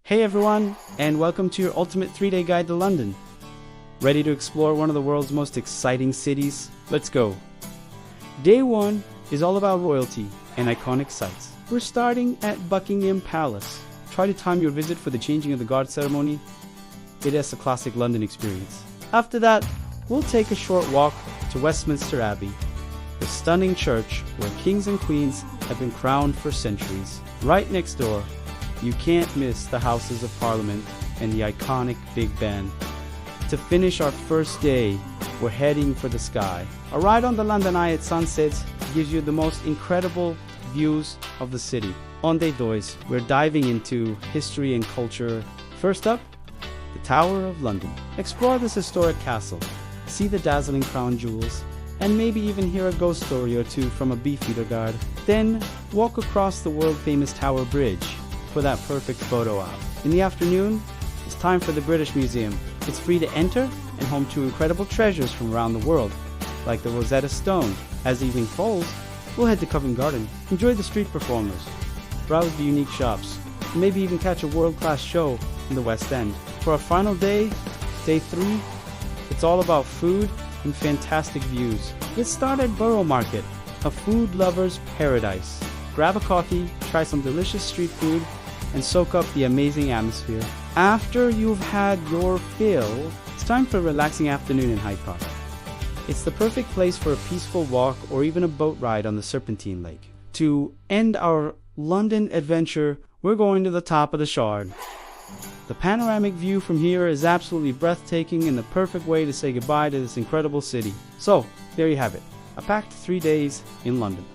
Hey everyone, and welcome to your ultimate 3-day guide to London. Ready to explore one of the world's most exciting cities? Let's go. Day 1 is all about royalty and iconic sights. We're starting at Buckingham Palace. Try to time your visit for the changing of the guard ceremony. It is a classic London experience. After that, we'll take a short walk to Westminster Abbey, the stunning church where kings and queens have been crowned for centuries. Right next door, you can't miss the Houses of Parliament and the iconic Big Ben. To finish our first day, we're heading for the sky. A ride on the London Eye at sunset gives you the most incredible views of the city. On day 2, we're diving into history and culture. First up, the Tower of London. Explore this historic castle, see the dazzling crown jewels, and maybe even hear a ghost story or two from a beefeater guard. Then walk across the world-famous Tower Bridge for that perfect photo op. In the afternoon, it's time for the British Museum. It's free to enter and home to incredible treasures from around the world, like the Rosetta Stone. As evening falls, we'll head to Covent Garden. Enjoy the street performers, browse the unique shops, and maybe even catch a world-class show in the West End. For our final day, day 3, it's all about food and fantastic views. Let's start at Borough Market, a food lover's paradise. Grab a coffee, try some delicious street food, and soak up the amazing atmosphere. After you've had your fill, it's time for a relaxing afternoon in Hyde Park. It's the perfect place for a peaceful walk or even a boat ride on the Serpentine Lake. To end our London adventure, we're going to the top of the Shard. The panoramic view from here is absolutely breathtaking and the perfect way to say goodbye to this incredible city. So, there you have it, a packed 3 days in London.